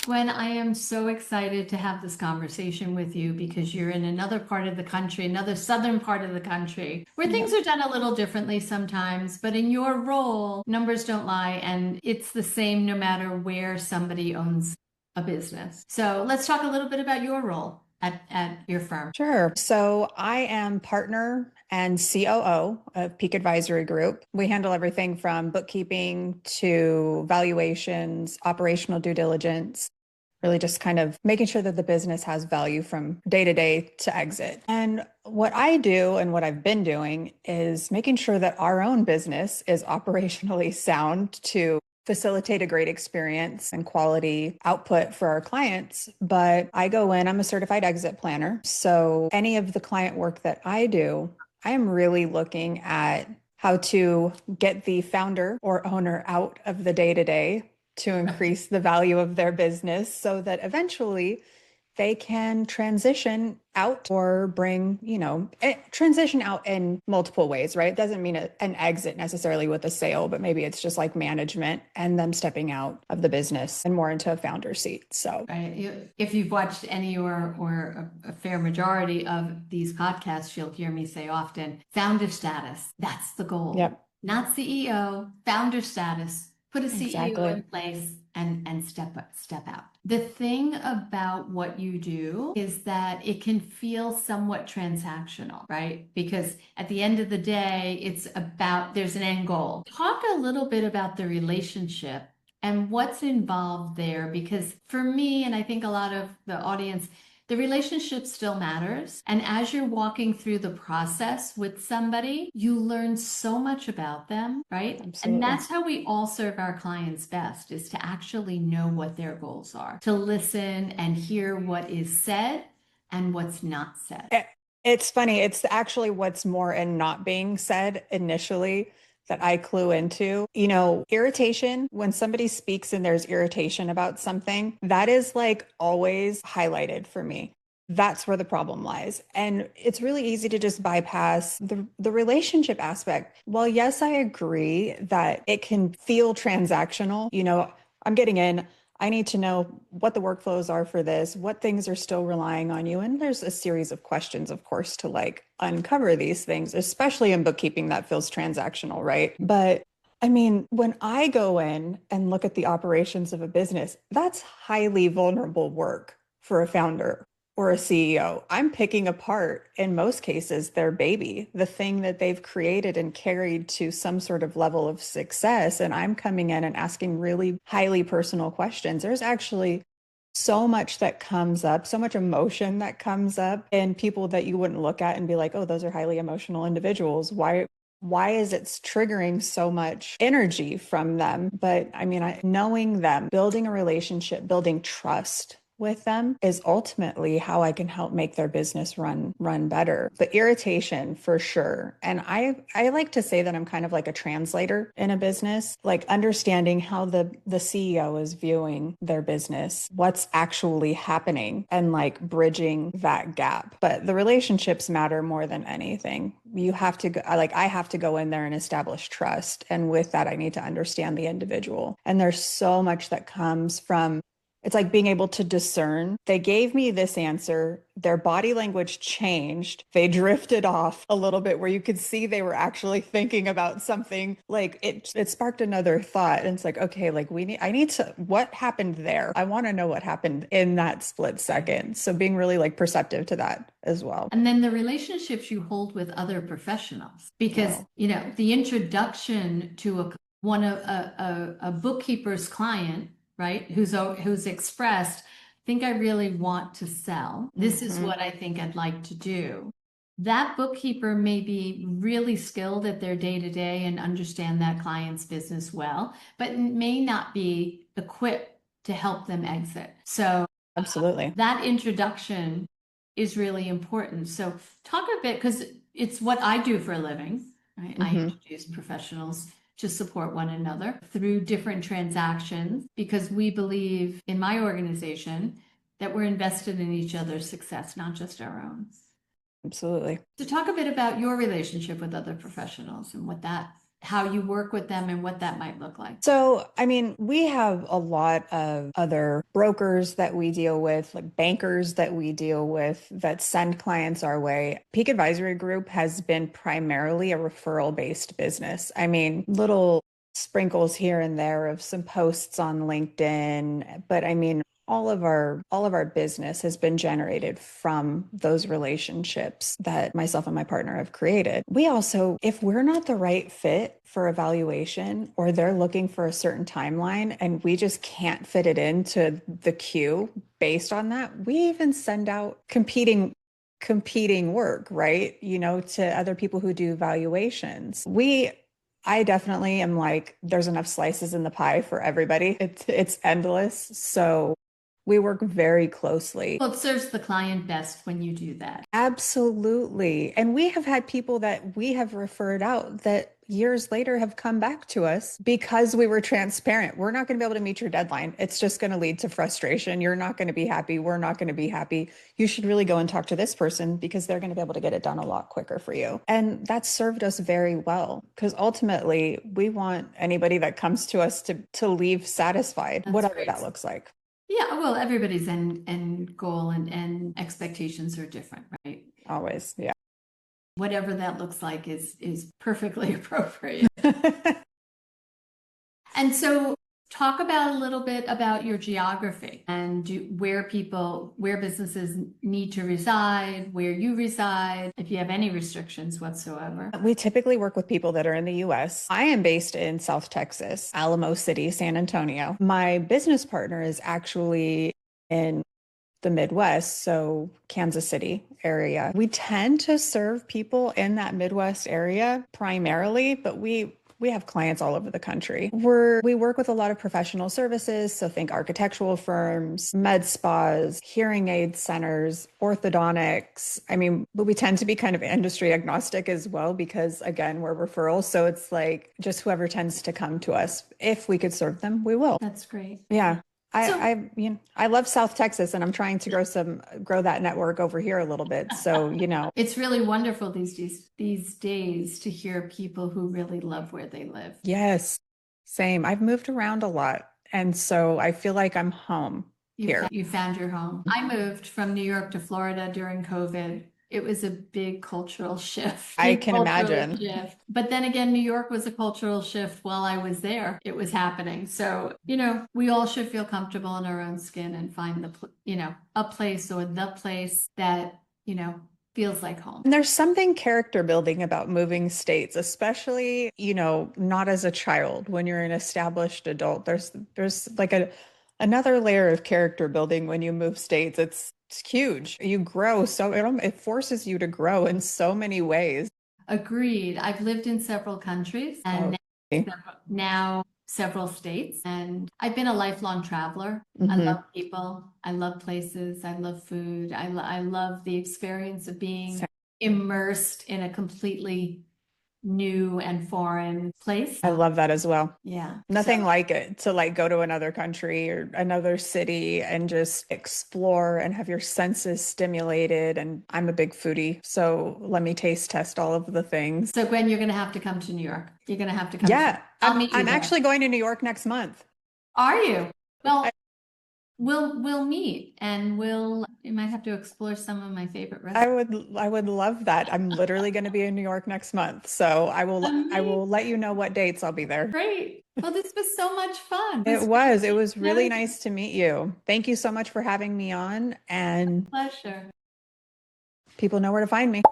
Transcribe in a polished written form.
Gwen, I am so excited to have this conversation with you because you're in another part of the country, another southern part of the country, where Yeah. things are done a little differently sometimes. But in your role, numbers don't lie, and it's the same no matter where somebody owns a business. So let's talk a little bit about your role at your firm. Sure. So I am partner and COO of Peak Advisory Group. We handle everything from bookkeeping to valuations, operational due diligence, really just kind of making sure that the business has value from day to day to exit. And what I do and what I've been doing is making sure that our own business is operationally sound to facilitate a great experience and quality output for our clients. But I go in, I'm a certified exit planner. So any of the client work that I do, I am really looking at how to get the founder or owner out of the day to day to increase the value of their business so that eventually they can transition out or bring, transition out in multiple ways, right? It doesn't mean an exit necessarily with a sale, but maybe it's just like management and them stepping out of the business and more into a founder seat. So, Right. If you've watched any or a fair majority of these podcasts, you'll hear me say often, founder status. That's the goal. yep, Not CEO, founder status. Put a CEO in exactly. place and step out. The thing about what you do is that it can feel somewhat transactional, right? Because at the end of the day, it's about there's an end goal. Talk a little bit about the relationship and what's involved there, because for me, and I think a lot of the audience, the relationship still matters. And as you're walking through the process with somebody, you learn so much about them, right? And Absolutely. that's how we all serve our clients best, is to actually know what their goals are, to listen and hear what is said and what's not said. It's funny. It's actually what's more and not being said initially that I clue into. Irritation, when somebody speaks and there's irritation about something, that is like always highlighted for me. That's where the problem lies. And it's really easy to just bypass the relationship aspect. Well, yes, I agree that it can feel transactional. I'm getting in. I need to know what the workflows are for this, what things are still relying on you. And there's a series of questions, of course, to like uncover these things, especially in bookkeeping that feels transactional, right? But I mean, when I go in and look at the operations of a business, that's highly vulnerable work for a founder or a CEO. I'm picking apart, in most cases, their baby, the thing that they've created and carried to some sort of level of success. And I'm coming in and asking really highly personal questions. There's actually so much that comes up, so much emotion that comes up in people that you wouldn't look at and be like, oh, those are highly emotional individuals. Why is it triggering so much energy from them? But I mean, knowing them, building a relationship, building trust with them is ultimately how I can help make their business run better. The irritation for sure. And I like to say that I'm kind of like a translator in a business, like understanding how the CEO is viewing their business, what's actually happening, and like bridging that gap. But the relationships matter more than anything. You have to go, like I have to go in there and establish trust. And with that, I need to understand the individual. And there's so much that comes from it's like being able to discern. They gave me this answer. Their body language changed. They drifted off a little bit where you could see they were actually thinking about something. Like it sparked another thought. And it's like, okay, like I need to, what happened there? I want to know what happened in that split second. So being really like perceptive to that as well. And then the relationships you hold with other professionals, because, Oh, the introduction to a bookkeeper's client, right, who's expressed, I think I really want to sell. This is mhm. what I think I'd like to do. That bookkeeper may be really skilled at their day to day and understand that client's business well, but may not be equipped to help them exit. So Absolutely. that introduction is really important. So talk a bit, because it's what I do for a living. Right? I hmm introduce professionals to support one another through different transactions because we believe in my organization that we're invested in each other's success, not just our own. Absolutely. So talk a bit about your relationship with other professionals and what that how you work with them and what that might look like. So, I mean, we have a lot of other brokers that we deal with, like bankers that we deal with that send clients our way. Peak Advisory Group has been primarily a referral-based business. I mean, little sprinkles here and there of some posts on LinkedIn, but I mean, all of our business has been generated from those relationships that myself and my partner have created. We also, if we're not the right fit for evaluation or they're looking for a certain timeline and we just can't fit it into the queue based on that, we even send out competing work, right? To other people who do valuations. I definitely am like, there's enough slices in the pie for everybody. It's endless. So we work very closely. Well, it serves the client best when you do that. Absolutely. And we have had people that we have referred out that years later have come back to us because we were transparent. We're not going to be able to meet your deadline. It's just going to lead to frustration. You're not going to be happy. We're not going to be happy. You should really go and talk to this person because they're going to be able to get it done a lot quicker for you. And that's served us very well because ultimately we want anybody that comes to us to leave satisfied, That's whatever great. that looks like. Yeah, well, everybody's end goal and expectations are different, right? Always, yeah. Whatever that looks like is perfectly appropriate. And so talk about a little bit about your geography and where businesses need to reside, where you reside, if you have any restrictions whatsoever. We typically work with people that are in the US. I am based in South Texas, Alamo City, San Antonio. My business partner is actually in the Midwest, so Kansas City area. We tend to serve people in that Midwest area primarily, but we have clients all over the country. We work with a lot of professional services, so think architectural firms, med spas, hearing aid centers, orthodontics. I mean, but we tend to be kind of industry agnostic as well because again, we're referrals, so it's like just whoever tends to come to us. If we could serve them, we will. That's great. Yeah. I love South Texas and I'm trying to grow that network over here a little bit. So, it's really wonderful these days to hear people who really love where they live. Yes, same. I've moved around a lot. And so I feel like I'm home here. You found your home. I moved from New York to Florida during COVID. It was a big cultural shift. I can imagine. But then again, New York was a cultural shift while I was there. It was happening. So, we all should feel comfortable in our own skin and find a place or the place that, feels like home. And there's something character building about moving states, especially, not as a child. When you're an established adult, there's like another layer of character building when you move states. It's huge. You grow, so it forces you to grow in so many ways. Agreed. I've lived in several countries and now several states, and I've been a lifelong traveler. I love people. I love places. I love food. I love the experience of being immersed in a completely new and foreign place. I love that as well. Yeah. Nothing like it to like go to another country or another city and just explore and have your senses stimulated. And I'm a big foodie, so let me taste test all of the things. So Gwen, you're going to have to come to New York. You're going to have to come. Yeah. I'm actually going to New York next month. Are you? Well, we'll meet and you might have to explore some of my favorite restaurants. I would love that. I'm literally going to be in New York next month. So I will let you know what dates I'll be there. Great. Well, this was so much fun. It was really nice to meet you. Thank you so much for having me on, and pleasure. People know where to find me.